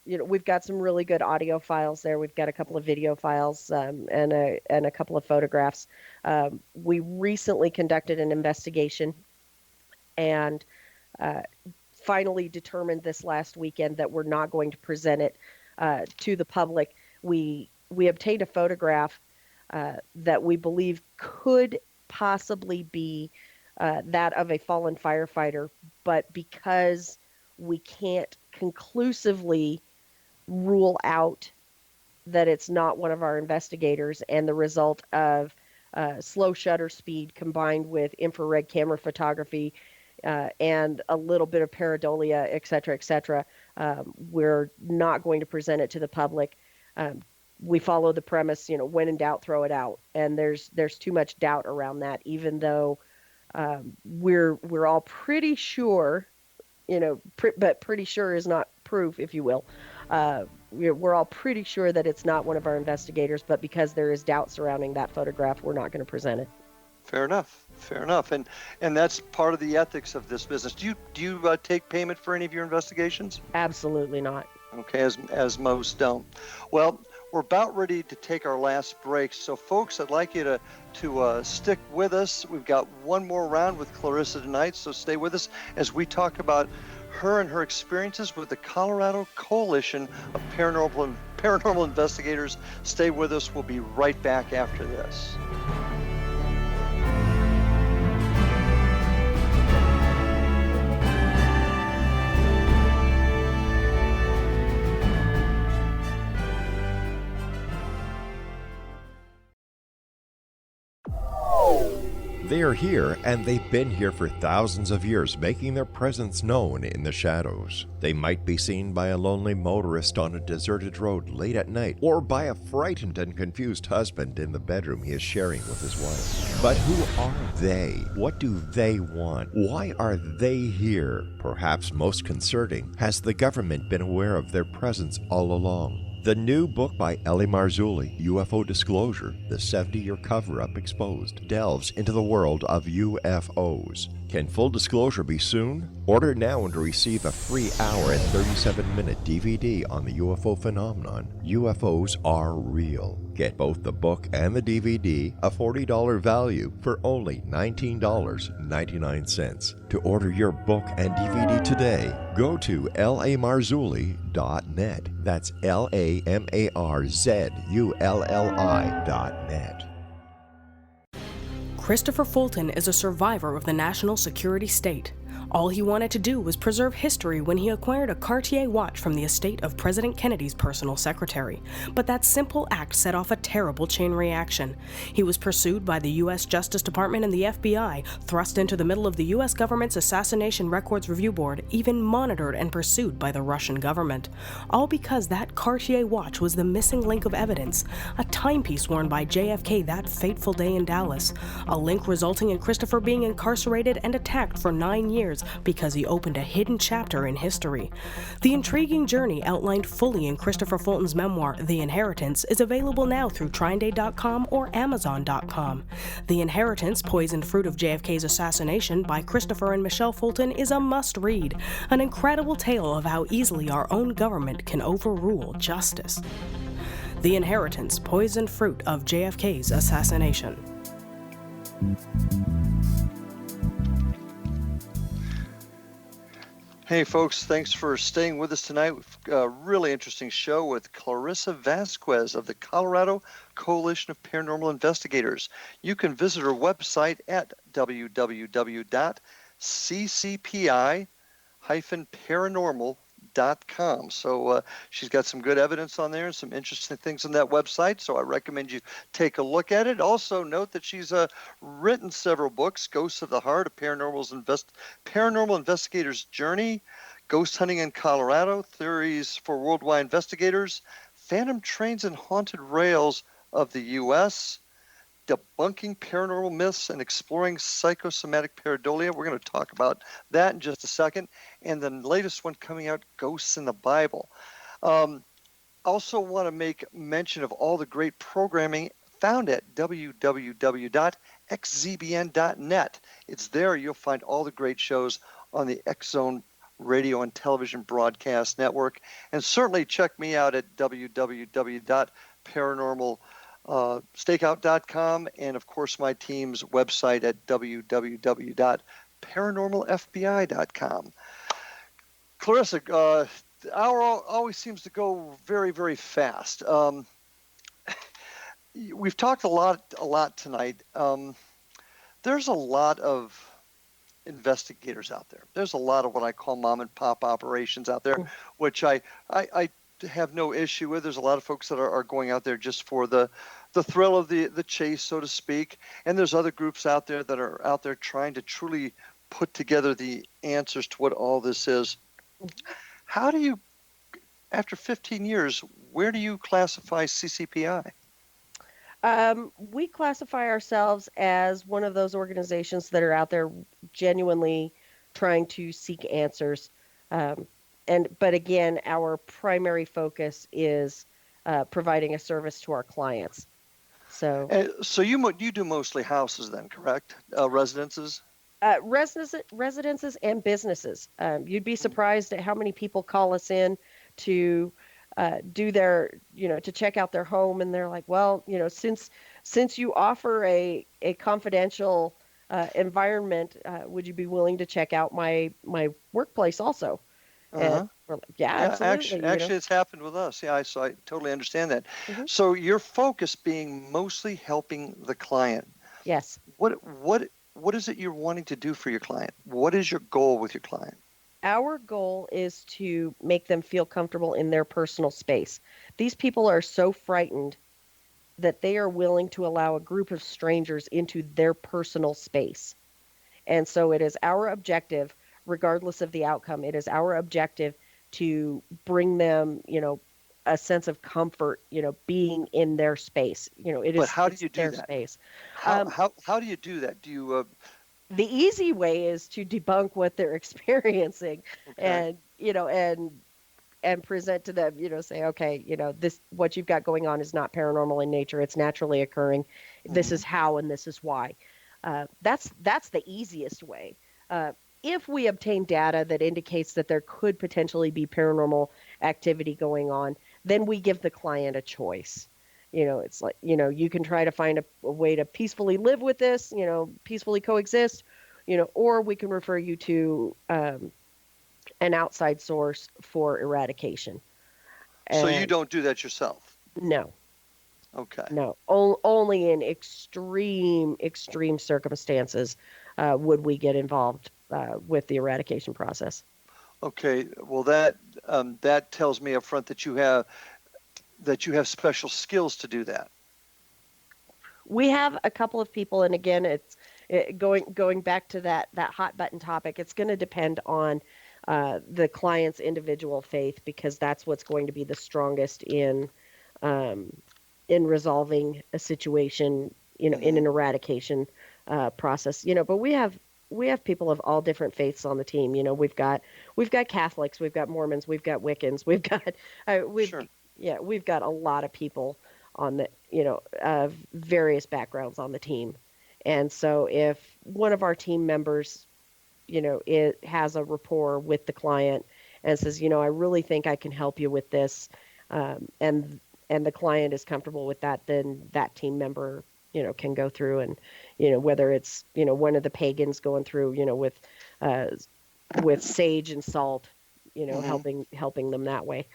we've got some really good audio files there. We've got a couple of video files, and a couple of photographs. We recently conducted an investigation and finally determined this last weekend that we're not going to present it to the public. We obtained a photograph that we believe could possibly be that of a fallen firefighter, but because we can't conclusively rule out that it's not one of our investigators, and the result of slow shutter speed combined with infrared camera photography and a little bit of pareidolia, et cetera, we're not going to present it to the public. We follow the premise, when in doubt, throw it out. And there's too much doubt around that, even though we're all pretty sure, but pretty sure is not proof, if you will. We're all pretty sure that it's not one of our investigators, but because there is doubt surrounding that photograph, we're not going to present it. Fair enough. And that's part of the ethics of this business. Do you take payment for any of your investigations? Absolutely not. Okay, as most don't. Well, we're about ready to take our last break. So, folks, I'd like you to stick with us. We've got one more round with Clarissa tonight, so stay with us as we talk about her and her experiences with the Colorado Coalition of Paranormal Investigators. Stay with us. We'll be right back after this. They are here, and they've been here for thousands of years, making their presence known in the shadows. They might be seen by a lonely motorist on a deserted road late at night, or by a frightened and confused husband in the bedroom he is sharing with his wife. But who are they? What do they want? Why are they here? Perhaps most concerning, has the government been aware of their presence all along? The new book by L.A. Marzulli, UFO Disclosure, the 70-year cover-up exposed, delves into the world of UFOs. Can full disclosure be soon? Order now and receive a free hour and 37-minute DVD on the UFO phenomenon. UFOs are real. Get both the book and the DVD, a $40 value, for only $19.99. To order your book and DVD today, go to lamarzulli.net. That's LAMARZULLI.net. Christopher Fulton is a survivor of the national security state. All he wanted to do was preserve history when he acquired a Cartier watch from the estate of President Kennedy's personal secretary. But that simple act set off a terrible chain reaction. He was pursued by the U.S. Justice Department and the FBI, thrust into the middle of the U.S. government's Assassination Records Review Board, even monitored and pursued by the Russian government. All because that Cartier watch was the missing link of evidence, a timepiece worn by JFK that fateful day in Dallas, a link resulting in Christopher being incarcerated and attacked for 9 years years because he opened a hidden chapter in history. The intriguing journey outlined fully in Christopher Fulton's memoir, The Inheritance, is available now through TrineDay.com or Amazon.com. The Inheritance, Poisoned Fruit of JFK's Assassination by Christopher and Michelle Fulton is a must-read, an incredible tale of how easily our own government can overrule justice. The Inheritance, Poisoned Fruit of JFK's Assassination. Hey folks, thanks for staying with us tonight. We've got a really interesting show with Clarissa Vazquez of the Colorado Coalition of Paranormal Investigators. You can visit her website at www.ccpi-paranormal.com. So she's got some good evidence on there and some interesting things on that website, so I recommend you take a look at it. Also note that she's written several books: Ghosts of the Heart, A Paranormal Investigator's Journey, Ghost Hunting in Colorado, Theories for Worldwide Investigators, Phantom Trains and Haunted Rails of the U.S., Debunking Paranormal Myths and Exploring Psychosomatic Pareidolia. We're going to talk about that in just a second. And the latest one coming out, Ghosts in the Bible. Also want to make mention of all the great programming found at www.xzbn.net. It's there you'll find all the great shows on the X-Zone Radio and Television Broadcast Network. And certainly check me out at www.paranormalstakeout.com, and of course my team's website at www.paranormalfbi.com. Clarissa, the hour always seems to go very, very fast. We've talked a lot tonight. There's a lot of investigators out there. There's a lot of what I call mom and pop operations out there, which I have no issue with. There's a lot of folks that are going out there just for the thrill of the chase, so to speak. And there's other groups out there that are out there trying to truly put together the answers to what all this is. How do you, after 15 years, where do you classify CCPI? We classify ourselves as one of those organizations that are out there genuinely trying to seek answers. But again, our primary focus is providing a service to our clients. So you do mostly houses then, correct? Residences? Residences and businesses. You'd be surprised at how many people call us in to do their, to check out their home, and they're like, well, since you offer a confidential environment, would you be willing to check out my workplace also? And we're like, yeah, absolutely. Actually, it's happened with us. Yeah, so I totally understand that. So your focus being mostly helping the client. Yes. What is it you're wanting to do for your client? What is your goal with your client? Our goal is to make them feel comfortable in their personal space. These people are so frightened that they are willing to allow a group of strangers into their personal space. And so it is our objective, regardless of the outcome, it is our objective to bring them, a sense of comfort, being in their space. But how do you do their that? Space. How do you do that? Do you The easy way is to debunk what they're experiencing, and present to them, say, okay, this, what you've got going on is not paranormal in nature. It's naturally occurring. This is how, and this is why. That's the easiest way. If we obtain data that indicates that there could potentially be paranormal activity going on, then we give the client a choice. It's like, you can try to find a way to peacefully live with this, peacefully coexist, or we can refer you to an outside source for eradication. So you don't do that yourself? No. Okay. No. Only in extreme circumstances would we get involved with the eradication process. Okay. Well, that tells me up front that you have special skills to do that. We have a couple of people, and again, it's going back to that hot button topic. It's going to depend on the client's individual faith, because that's what's going to be the strongest in resolving a situation, in an eradication process. But we have we have people of all different faiths on the team. We've got Catholics, we've got Mormons, we've got Wiccans, we've got Sure. we've got a lot of people on the of various backgrounds on the team. And so if one of our team members, it has a rapport with the client and says, I really think I can help you with this, and the client is comfortable with that, then that team member, can go through and, whether it's, one of the pagans going through, with sage and salt, helping them that way,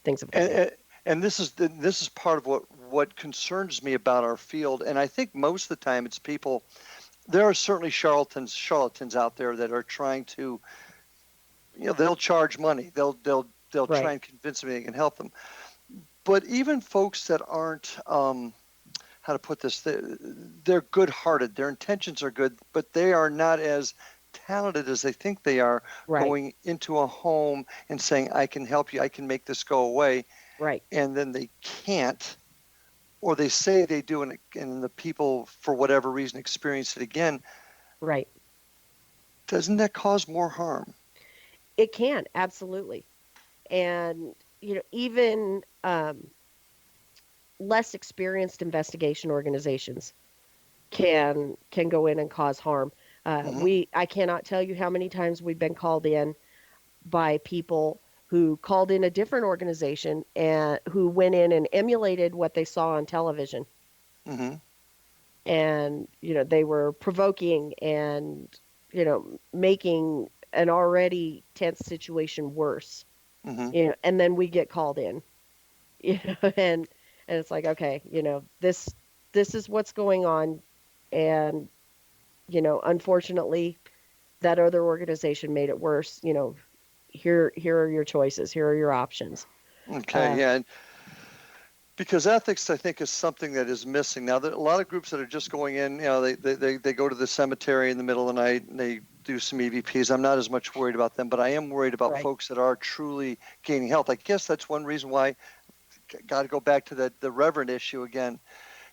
things of that nature. And this is part of what concerns me about our field. And I think most of the time it's people. There are certainly charlatans out there that are trying to, they'll charge money. They'll Right. try and convince them they can help them. But even folks that aren't, how to put this, they're good-hearted. Their intentions are good, but they are not as talented as they think they are. Right. Going into a home and saying, I can help you, I can make this go away. Right. And then they can't, or they say they do, and the people, for whatever reason, experience it again. Right. Doesn't that cause more harm? It can, absolutely. And, even less experienced investigation organizations can go in and cause harm. I cannot tell you how many times we've been called in by people who called in a different organization and who went in and emulated what they saw on television. Mm-hmm. And, they were provoking and, making an already tense situation worse. Mm-hmm. And then we get called in, and it's like, okay, this is what's going on. And, unfortunately that other organization made it worse. Here are your choices. Here are your options. Okay. Yeah. And because ethics, I think, is something that is missing. Now, there are a lot of groups that are just going in, they go to the cemetery in the middle of the night and they do some EVPs. I'm not as much worried about them, but I am worried about Right. folks that are truly gaining health. I guess that's one reason why, got to go back to the Reverend issue again.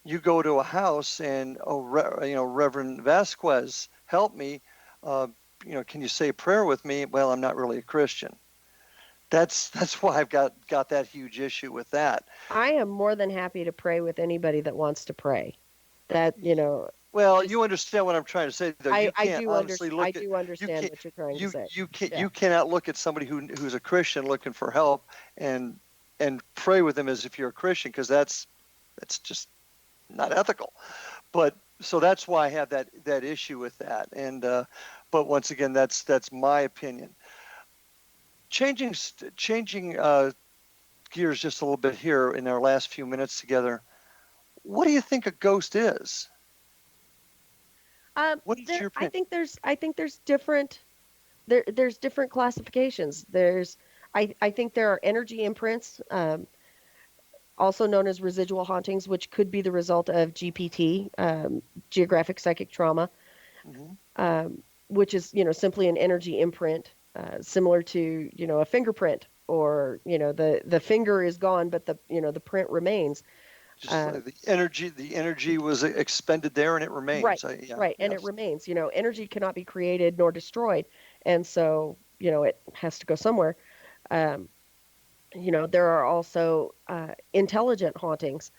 You go to a house and, Reverend Vazquez, help me. Can you say a prayer with me? Well, I'm not really a Christian. That's why I've got that huge issue with that. I am more than happy to pray with anybody that wants to pray. That, Well, you understand what I'm trying to say, though. You I can't do honestly look I at, do understand can't- what you're trying to say. Yeah. You cannot look at somebody who's a Christian looking for help and pray with them as if you're a Christian, because that's just not ethical. But so that's why I have that issue with that. And but once again, that's my opinion. Changing gears just a little bit here in our last few minutes together. What do you think a ghost is? What is your opinion? I think there's different there's different classifications. I think there are energy imprints, also known as residual hauntings, which could be the result of GPT, geographic psychic trauma, which is simply an energy imprint, similar to a fingerprint, or the finger is gone but the print remains. Just like the energy was expended there and it remains. Right, Yeah, right, and yes. it remains. Energy cannot be created nor destroyed, and so it has to go somewhere. There are also intelligent hauntings,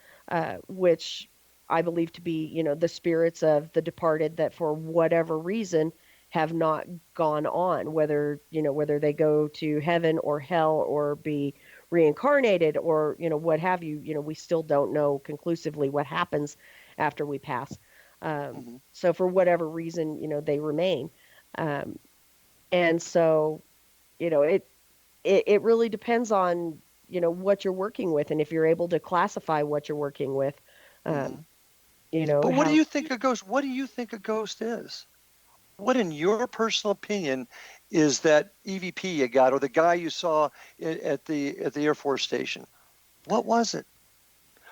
which I believe to be the spirits of the departed that for whatever reason have not gone on, whether they go to heaven or hell or be reincarnated or what have you. We still don't know conclusively what happens after we pass. So for whatever reason, they remain, and so it really depends on what you're working with, and if you're able to classify what you're working with. But what do you think a ghost? What do you think a ghost is? What, in your personal opinion, is that EVP you got, or the guy you saw at the Air Force Station? What was it?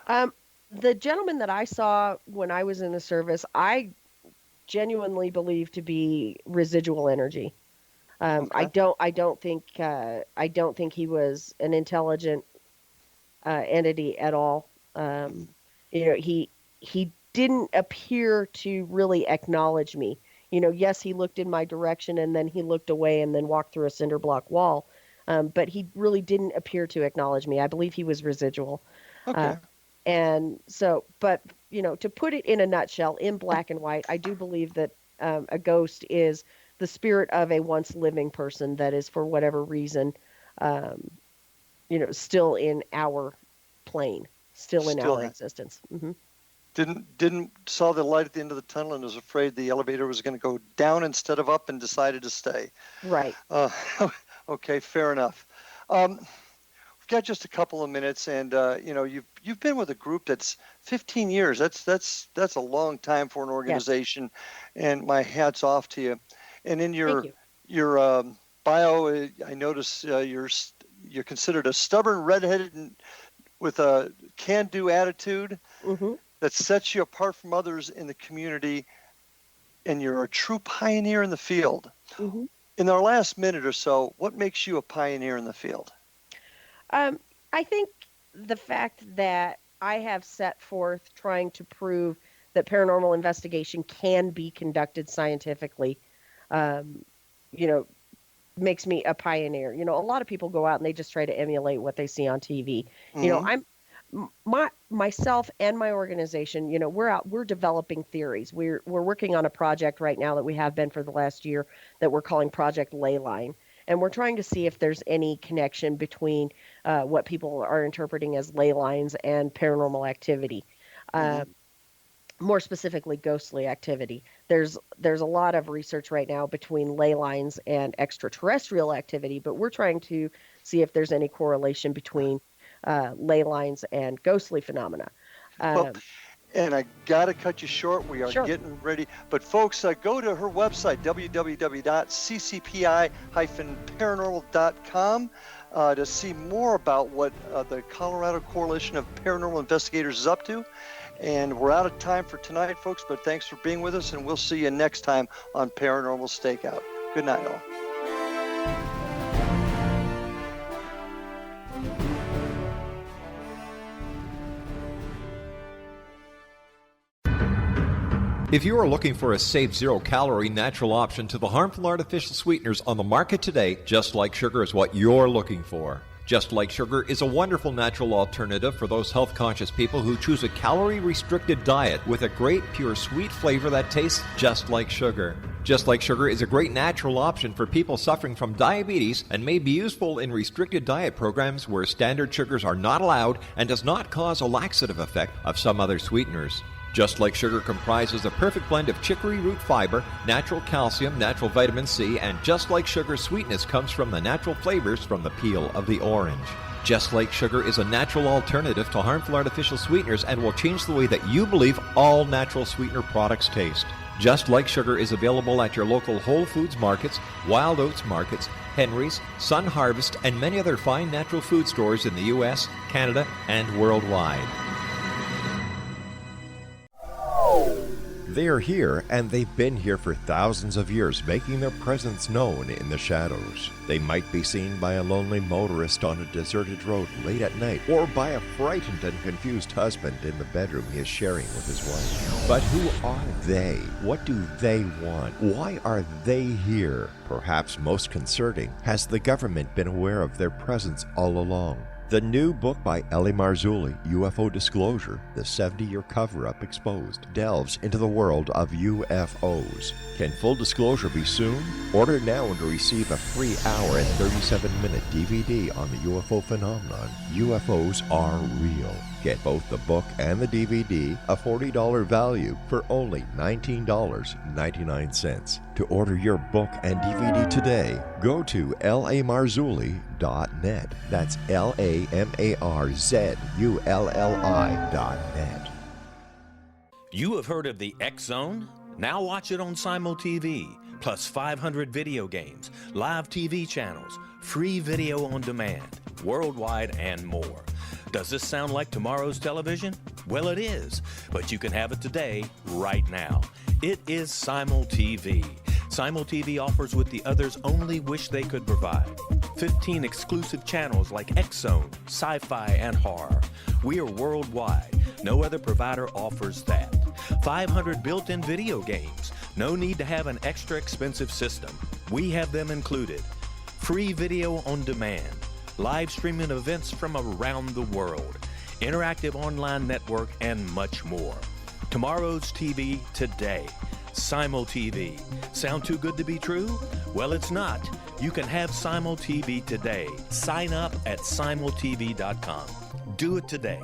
The gentleman that I saw when I was in the service, I genuinely believe to be residual energy. I don't think he was an intelligent entity at all. He didn't appear to really acknowledge me. Yes, he looked in my direction and then he looked away and then walked through a cinder block wall. But he really didn't appear to acknowledge me. I believe he was residual. Okay. And so, but, to put it in a nutshell, in black and white, I do believe that a ghost is the spirit of a once living person that is, for whatever reason, still in our plane, still in our existence. Mm-hmm. Didn't saw the light at the end of the tunnel and was afraid the elevator was going to go down instead of up and decided to stay. Right. Okay, fair enough. We've got just a couple of minutes, and you've been with a group that's 15 years. That's a long time for an organization, and my hat's off to you. And in your bio, I notice you're considered a stubborn redheaded with a can-do attitude. Mm-hmm. That sets you apart from others in the community, and you're a true pioneer in the field. Mm-hmm. In our last minute or so, what makes you a pioneer in the field? I think the fact that I have set forth trying to prove that paranormal investigation can be conducted scientifically, makes me a pioneer. A lot of people go out and they just try to emulate what they see on TV. Mm-hmm. Myself and my organization, we're developing theories. We're working on a project right now that we have been for the last year that we're calling Project Leyline. And we're trying to see if there's any connection between what people are interpreting as ley lines and paranormal activity. Mm-hmm. More specifically, ghostly activity. There's a lot of research right now between ley lines and extraterrestrial activity, but we're trying to see if there's any correlation between ley lines and ghostly phenomena. And I got to cut you short. We are getting ready. But folks, go to her website, www.ccpi-paranormal.com, to see more about what the Colorado Coalition of Paranormal Investigators is up to. And we're out of time for tonight, folks, but thanks for being with us, and we'll see you next time on Paranormal Stakeout. Good night, all. If you are looking for a safe, zero-calorie natural option to the harmful artificial sweeteners on the market today, Just Like Sugar is what you're looking for. Just Like Sugar is a wonderful natural alternative for those health-conscious people who choose a calorie-restricted diet with a great, pure, sweet flavor that tastes just like sugar. Just Like Sugar is a great natural option for people suffering from diabetes and may be useful in restricted diet programs where standard sugars are not allowed and does not cause a laxative effect of some other sweeteners. Just Like Sugar comprises a perfect blend of chicory root fiber, natural calcium, natural vitamin C, and Just Like Sugar's sweetness comes from the natural flavors from the peel of the orange. Just Like Sugar is a natural alternative to harmful artificial sweeteners and will change the way that you believe all natural sweetener products taste. Just Like Sugar is available at your local Whole Foods markets, Wild Oats markets, Henry's, Sun Harvest, and many other fine natural food stores in the U.S., Canada, and worldwide. They are here, and they've been here for thousands of years, making their presence known in the shadows. They might be seen by a lonely motorist on a deserted road late at night, or by a frightened and confused husband in the bedroom he is sharing with his wife. But who are they? What do they want? Why are they here? Perhaps most concerning, has the government been aware of their presence all along? The new book by Ellie Marzulli, UFO Disclosure, the 70-year cover-up exposed, delves into the world of UFOs. Can full disclosure be soon? Order now and receive a free hour and 37-minute DVD on the UFO phenomenon. UFOs are real. Get both the book and the DVD, a $40 value, for only $19.99. To order your book and DVD today, go to lamarzulli.net. That's LAMARZULLI.net. You have heard of the X Zone? Now watch it on Simul TV, plus 500 video games, live TV channels, free video on demand, worldwide, and more. Does this sound like tomorrow's television? Well, it is, but you can have it today, right now. It is Simul TV. Simul TV offers what the others only wish they could provide. 15 exclusive channels like X Zone, sci-fi, and horror. We are worldwide. No other provider offers that. 500 built-in video games, No need to have an extra expensive system. We have them included. Free video on demand, live streaming events from around the world, interactive online network, and much more. Tomorrow's TV today. Simul TV. Sound too good to be true? Well, it's not. You can have Simul TV today. Sign up at simultv.com. Do it today.